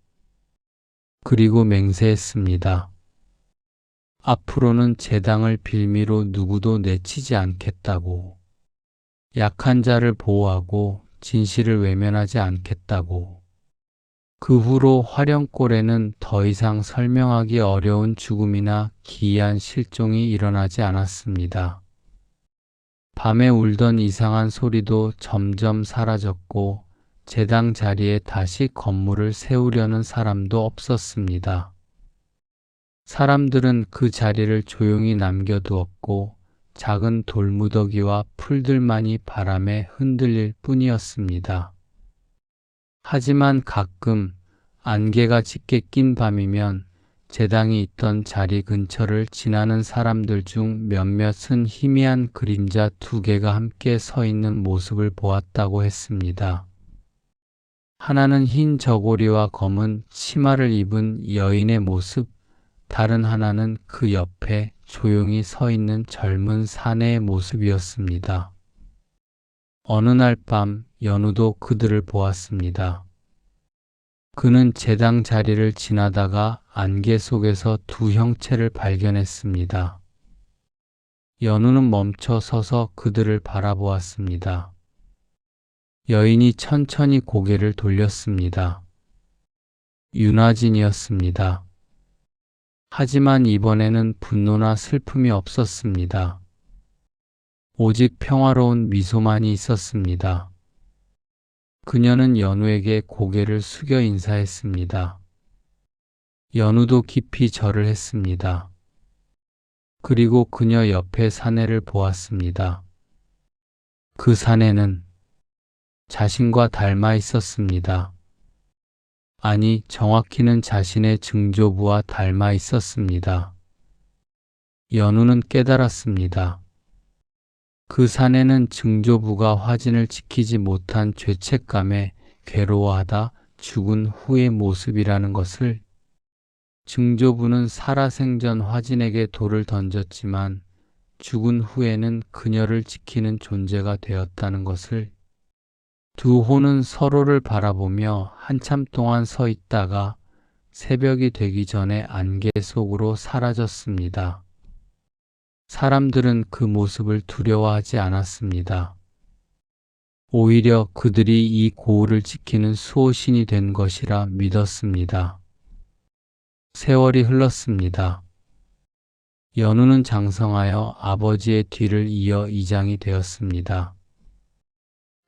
그리고 맹세했습니다. 앞으로는 제당을 빌미로 누구도 내치지 않겠다고. 약한 자를 보호하고 진실을 외면하지 않겠다고. 그 후로 화령골에는 더 이상 설명하기 어려운 죽음이나 기이한 실종이 일어나지 않았습니다. 밤에 울던 이상한 소리도 점점 사라졌고 제당 자리에 다시 건물을 세우려는 사람도 없었습니다. 사람들은 그 자리를 조용히 남겨두었고 작은 돌무더기와 풀들만이 바람에 흔들릴 뿐이었습니다. 하지만 가끔 안개가 짙게 낀 밤이면 제당이 있던 자리 근처를 지나는 사람들 중 몇몇은 희미한 그림자 두 개가 함께 서 있는 모습을 보았다고 했습니다. 하나는 흰 저고리와 검은 치마를 입은 여인의 모습, 다른 하나는 그 옆에 조용히 서 있는 젊은 사내의 모습이었습니다. 어느 날 밤 연우도 그들을 보았습니다. 그는 제당 자리를 지나다가 안개 속에서 두 형체를 발견했습니다. 연우는 멈춰 서서 그들을 바라보았습니다. 여인이 천천히 고개를 돌렸습니다. 윤화진이었습니다. 하지만 이번에는 분노나 슬픔이 없었습니다. 오직 평화로운 미소만이 있었습니다. 그녀는 연우에게 고개를 숙여 인사했습니다. 연우도 깊이 절을 했습니다. 그리고 그녀 옆에 사내를 보았습니다. 그 사내는 자신과 닮아 있었습니다. 아니, 정확히는 자신의 증조부와 닮아 있었습니다. 연우는 깨달았습니다. 그 사내는 증조부가 화진을 지키지 못한 죄책감에 괴로워하다 죽은 후의 모습이라는 것을. 증조부는 살아생전 화진에게 돌을 던졌지만 죽은 후에는 그녀를 지키는 존재가 되었다는 것을. 두 호는 서로를 바라보며 한참 동안 서 있다가 새벽이 되기 전에 안개 속으로 사라졌습니다. 사람들은 그 모습을 두려워하지 않았습니다. 오히려 그들이 이 고을을 지키는 수호신이 된 것이라 믿었습니다. 세월이 흘렀습니다. 연우는 장성하여 아버지의 뒤를 이어 이장이 되었습니다.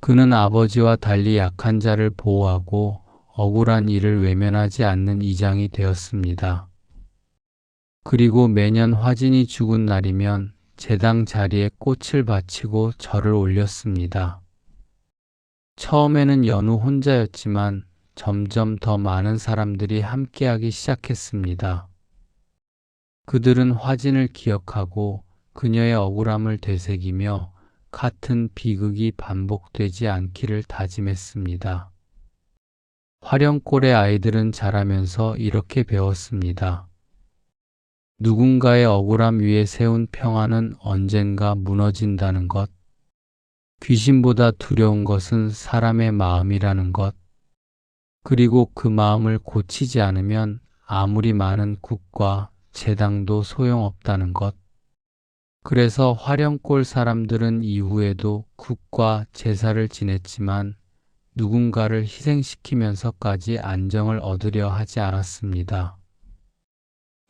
그는 아버지와 달리 약한 자를 보호하고 억울한 일을 외면하지 않는 이장이 되었습니다. 그리고 매년 화진이 죽은 날이면 제당 자리에 꽃을 바치고 절을 올렸습니다. 처음에는 연우 혼자였지만 점점 더 많은 사람들이 함께하기 시작했습니다. 그들은 화진을 기억하고 그녀의 억울함을 되새기며 같은 비극이 반복되지 않기를 다짐했습니다. 화령골의 아이들은 자라면서 이렇게 배웠습니다. 누군가의 억울함 위에 세운 평화는 언젠가 무너진다는 것, 귀신보다 두려운 것은 사람의 마음이라는 것, 그리고 그 마음을 고치지 않으면 아무리 많은 국가, 제당도 소용없다는 것. 그래서 화령골 사람들은 이후에도 국과 제사를 지냈지만 누군가를 희생시키면서까지 안정을 얻으려 하지 않았습니다.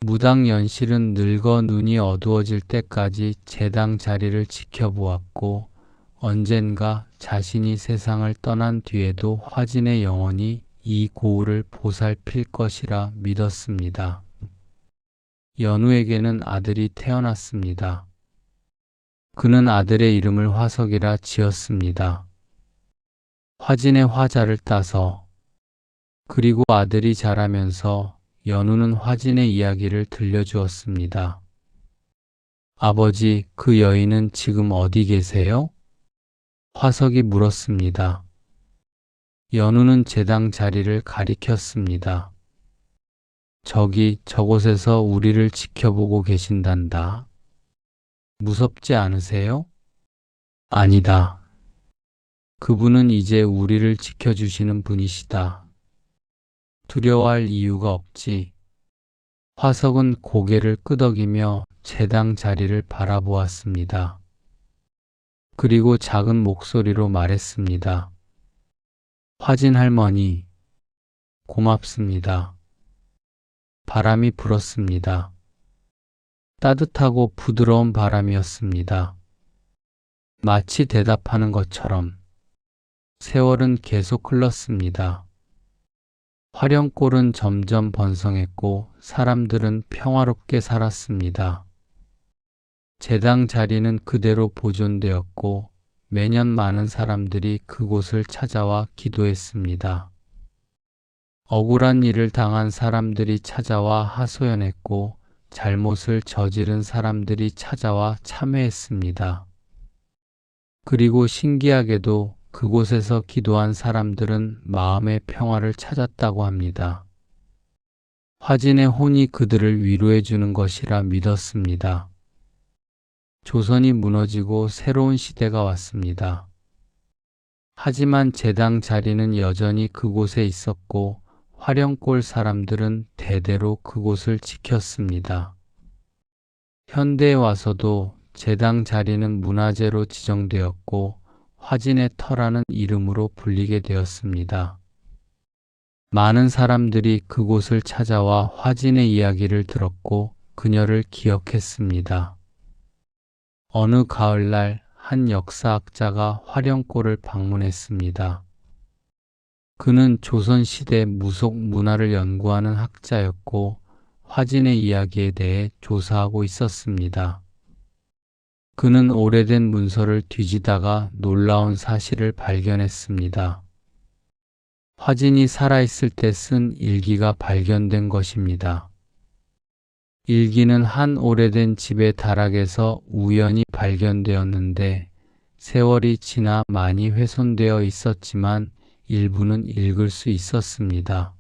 무당연실은 늙어 눈이 어두워질 때까지 제당 자리를 지켜보았고 언젠가 자신이 세상을 떠난 뒤에도 화진의 영혼이 이 고을을 보살필 것이라 믿었습니다. 연우에게는 아들이 태어났습니다. 그는 아들의 이름을 화석이라 지었습니다. 화진의 화자를 따서. 그리고 아들이 자라면서 연우는 화진의 이야기를 들려주었습니다. 아버지, 그 여인은 지금 어디 계세요? 화석이 물었습니다. 연우는 제당 자리를 가리켰습니다. 저곳에서 우리를 지켜보고 계신단다. 무섭지 않으세요? 아니다. 그분은 이제 우리를 지켜주시는 분이시다. 두려워할 이유가 없지. 화석은 고개를 끄덕이며 제당 자리를 바라보았습니다. 그리고 작은 목소리로 말했습니다. 화진 할머니, 고맙습니다. 바람이 불었습니다. 따뜻하고 부드러운 바람이었습니다. 마치 대답하는 것처럼. 세월은 계속 흘렀습니다. 화령골은 점점 번성했고 사람들은 평화롭게 살았습니다. 제당 자리는 그대로 보존되었고 매년 많은 사람들이 그곳을 찾아와 기도했습니다. 억울한 일을 당한 사람들이 찾아와 하소연했고 잘못을 저지른 사람들이 찾아와 참회했습니다. 그리고 신기하게도 그곳에서 기도한 사람들은 마음의 평화를 찾았다고 합니다. 화진의 혼이 그들을 위로해 주는 것이라 믿었습니다. 조선이 무너지고 새로운 시대가 왔습니다. 하지만 제당 자리는 여전히 그곳에 있었고 화령골 사람들은 대대로 그곳을 지켰습니다. 현대에 와서도 제당 자리는 문화재로 지정되었고 화진의 터라는 이름으로 불리게 되었습니다. 많은 사람들이 그곳을 찾아와 화진의 이야기를 들었고 그녀를 기억했습니다. 어느 가을날 한 역사학자가 화령골을 방문했습니다. 그는 조선시대 무속 문화를 연구하는 학자였고 화진의 이야기에 대해 조사하고 있었습니다. 그는 오래된 문서를 뒤지다가 놀라운 사실을 발견했습니다. 화진이 살아있을 때 쓴 일기가 발견된 것입니다. 일기는 한 오래된 집의 다락에서 우연히 발견되었는데 세월이 지나 많이 훼손되어 있었지만 일부는 읽을 수 있었습니다.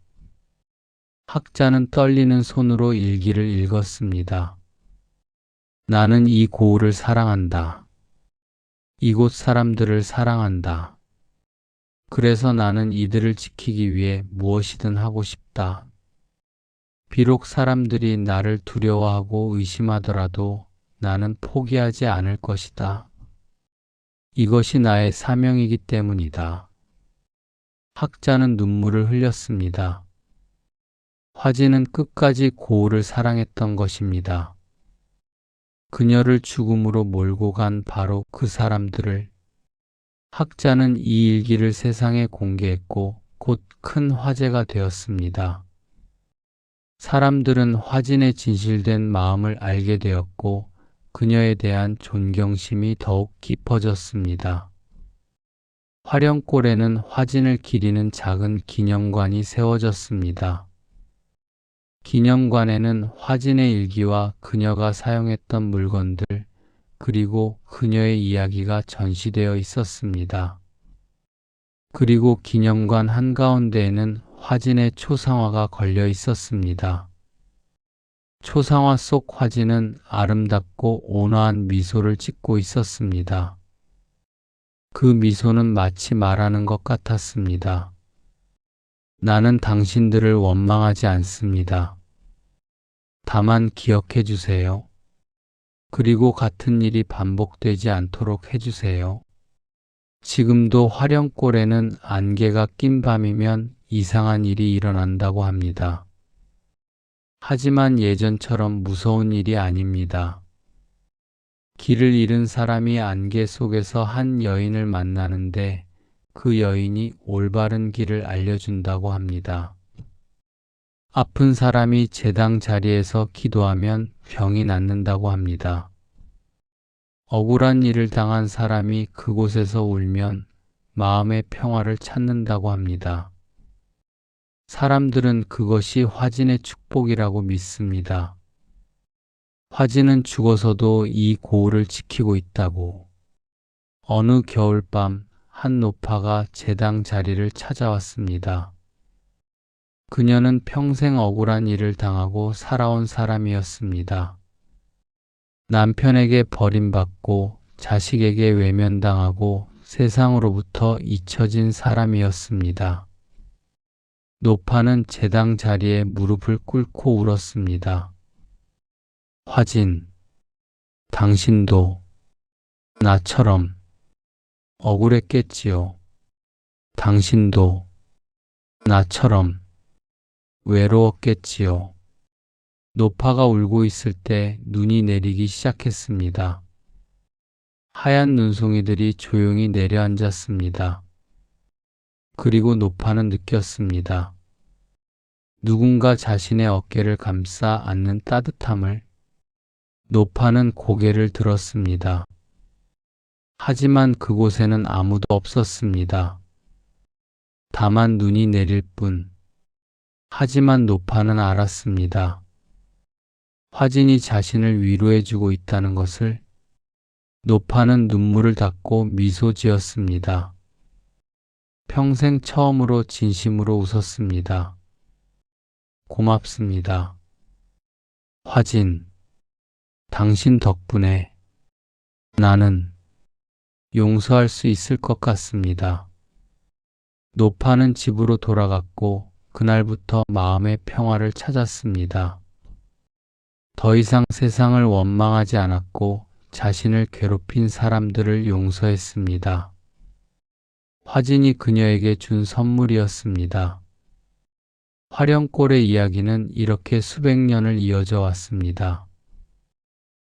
학자는 떨리는 손으로 일기를 읽었습니다. 나는 이 고을을 사랑한다. 이곳 사람들을 사랑한다. 그래서 나는 이들을 지키기 위해 무엇이든 하고 싶다. 비록 사람들이 나를 두려워하고 의심하더라도 나는 포기하지 않을 것이다. 이것이 나의 사명이기 때문이다. 학자는 눈물을 흘렸습니다. 화진은 끝까지 고을을 사랑했던 것입니다. 그녀를 죽음으로 몰고 간 바로 그 사람들을 학자는 이 일기를 세상에 공개했고 곧 큰 화제가 되었습니다. 사람들은 화진의 진실된 마음을 알게 되었고 그녀에 대한 존경심이 더욱 깊어졌습니다. 화령골에는 화진을 기리는 작은 기념관이 세워졌습니다. 기념관에는 화진의 일기와 그녀가 사용했던 물건들, 그리고 그녀의 이야기가 전시되어 있었습니다. 그리고 기념관 한가운데에는 화진의 초상화가 걸려 있었습니다. 초상화 속 화진은 아름답고 온화한 미소를 짓고 있었습니다. 그 미소는 마치 말하는 것 같았습니다. 나는 당신들을 원망하지 않습니다. 다만 기억해 주세요. 그리고 같은 일이 반복되지 않도록 해주세요. 지금도 화령골에는 안개가 낀 밤이면 이상한 일이 일어난다고 합니다. 하지만 예전처럼 무서운 일이 아닙니다. 길을 잃은 사람이 안개 속에서 한 여인을 만나는데 그 여인이 올바른 길을 알려준다고 합니다. 아픈 사람이 제당 자리에서 기도하면 병이 낫는다고 합니다. 억울한 일을 당한 사람이 그곳에서 울면 마음의 평화를 찾는다고 합니다. 사람들은 그것이 화진의 축복이라고 믿습니다. 화진은 죽어서도 이 고을을 지키고 있다고. 어느 겨울밤 한 노파가 제당 자리를 찾아왔습니다. 그녀는 평생 억울한 일을 당하고 살아온 사람이었습니다. 남편에게 버림받고 자식에게 외면당하고 세상으로부터 잊혀진 사람이었습니다. 노파는 제당 자리에 무릎을 꿇고 울었습니다. 화진, 당신도 나처럼 억울했겠지요. 당신도 나처럼 외로웠겠지요. 노파가 울고 있을 때 눈이 내리기 시작했습니다. 하얀 눈송이들이 조용히 내려앉았습니다. 그리고 노파는 느꼈습니다. 누군가 자신의 어깨를 감싸 안는 따뜻함을. 노파는 고개를 들었습니다. 하지만 그곳에는 아무도 없었습니다. 다만 눈이 내릴 뿐. 하지만 노파는 알았습니다. 화진이 자신을 위로해주고 있다는 것을. 노파는 눈물을 닦고 미소 지었습니다. 평생 처음으로 진심으로 웃었습니다. 고맙습니다. 화진, 당신 덕분에 나는 용서할 수 있을 것 같습니다. 노파는 집으로 돌아갔고 그날부터 마음의 평화를 찾았습니다. 더 이상 세상을 원망하지 않았고 자신을 괴롭힌 사람들을 용서했습니다. 화진이 그녀에게 준 선물이었습니다. 화령골의 이야기는 이렇게 수백 년을 이어져 왔습니다.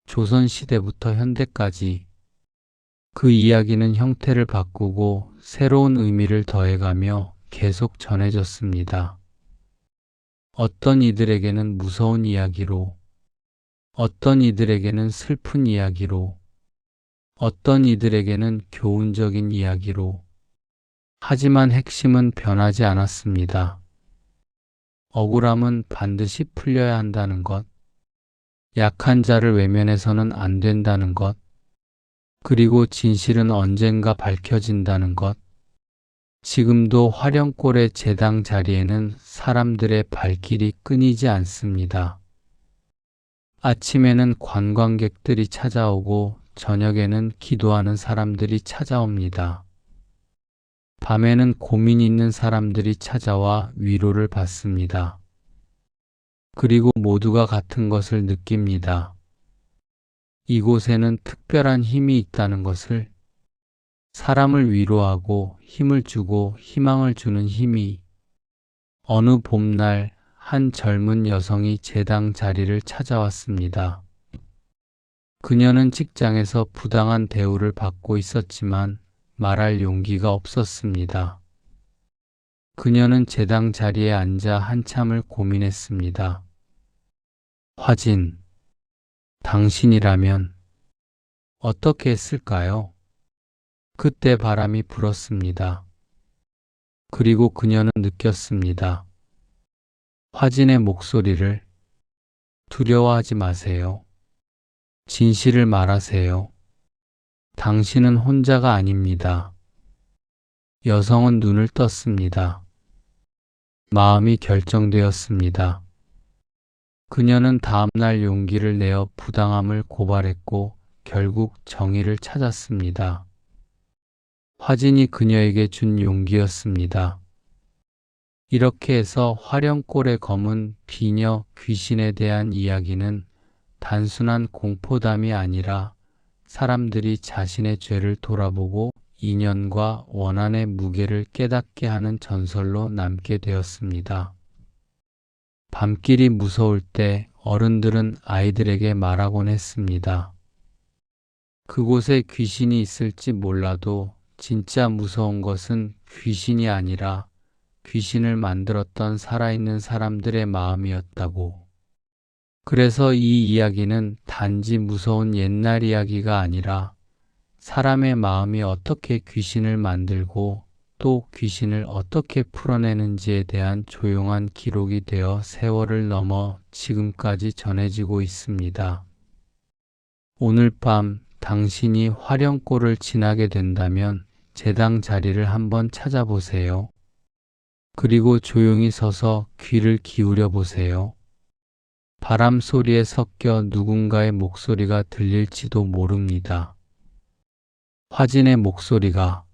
조선시대부터 현대까지 그 이야기는 형태를 바꾸고 새로운 의미를 더해가며 계속 전해졌습니다. 어떤 이들에게는 무서운 이야기로, 어떤 이들에게는 슬픈 이야기로, 어떤 이들에게는 교훈적인 이야기로, 하지만 핵심은 변하지 않았습니다. 억울함은 반드시 풀려야 한다는 것, 약한 자를 외면해서는 안 된다는 것, 그리고 진실은 언젠가 밝혀진다는 것. 지금도 화령골의 제당 자리에는 사람들의 발길이 끊이지 않습니다. 아침에는 관광객들이 찾아오고 저녁에는 기도하는 사람들이 찾아옵니다. 밤에는 고민 있는 사람들이 찾아와 위로를 받습니다. 그리고 모두가 같은 것을 느낍니다. 이곳에는 특별한 힘이 있다는 것을. 사람을 위로하고 힘을 주고 희망을 주는 힘이. 어느 봄날 한 젊은 여성이 제당 자리를 찾아왔습니다. 그녀는 직장에서 부당한 대우를 받고 있었지만 말할 용기가 없었습니다. 그녀는 제당 자리에 앉아 한참을 고민했습니다. 화진, 당신이라면 어떻게 했을까요? 그때 바람이 불었습니다. 그리고 그녀는 느꼈습니다. 화진의 목소리를. 두려워하지 마세요. 진실을 말하세요. 당신은 혼자가 아닙니다. 여성은 눈을 떴습니다. 마음이 결정되었습니다. 그녀는 다음날 용기를 내어 부당함을 고발했고 결국 정의를 찾았습니다. 화진이 그녀에게 준 용기였습니다. 이렇게 해서 화령골의 검은 비녀 귀신에 대한 이야기는 단순한 공포담이 아니라 사람들이 자신의 죄를 돌아보고 인연과 원한의 무게를 깨닫게 하는 전설로 남게 되었습니다. 밤길이 무서울 때 어른들은 아이들에게 말하곤 했습니다. 그곳에 귀신이 있을지 몰라도 진짜 무서운 것은 귀신이 아니라 귀신을 만들었던 살아있는 사람들의 마음이었다고. 그래서 이 이야기는 단지 무서운 옛날 이야기가 아니라 사람의 마음이 어떻게 귀신을 만들고 또 귀신을 어떻게 풀어내는지에 대한 조용한 기록이 되어 세월을 넘어 지금까지 전해지고 있습니다. 오늘 밤 당신이 화령골을 지나게 된다면 제당 자리를 한번 찾아보세요. 그리고 조용히 서서 귀를 기울여 보세요. 바람 소리에 섞여 누군가의 목소리가 들릴지도 모릅니다. 화진의 목소리가.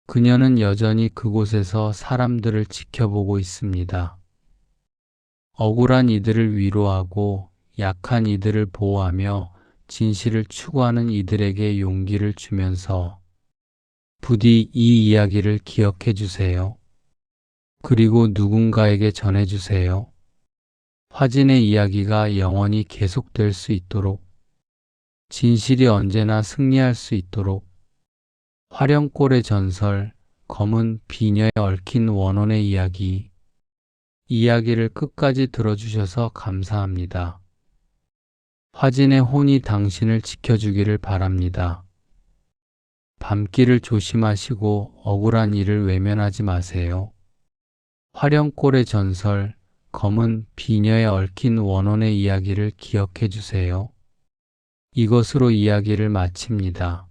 그녀는 여전히 그곳에서 사람들을 지켜보고 있습니다. 억울한 이들을 위로하고 약한 이들을 보호하며 진실을 추구하는 이들에게 용기를 주면서 부디 이 이야기를 기억해 주세요. 그리고 누군가에게 전해주세요. 화진의 이야기가 영원히 계속될 수 있도록, 진실이 언제나 승리할 수 있도록, 화령골의 전설, 검은 비녀에 얽힌 원혼의 이야기를 끝까지 들어주셔서 감사합니다. 화진의 혼이 당신을 지켜주기를 바랍니다. 밤길을 조심하시고 억울한 일을 외면하지 마세요. 화령골의 전설, 검은 비녀에 얽힌 원혼의 이야기를 기억해 주세요. 이것으로 이야기를 마칩니다.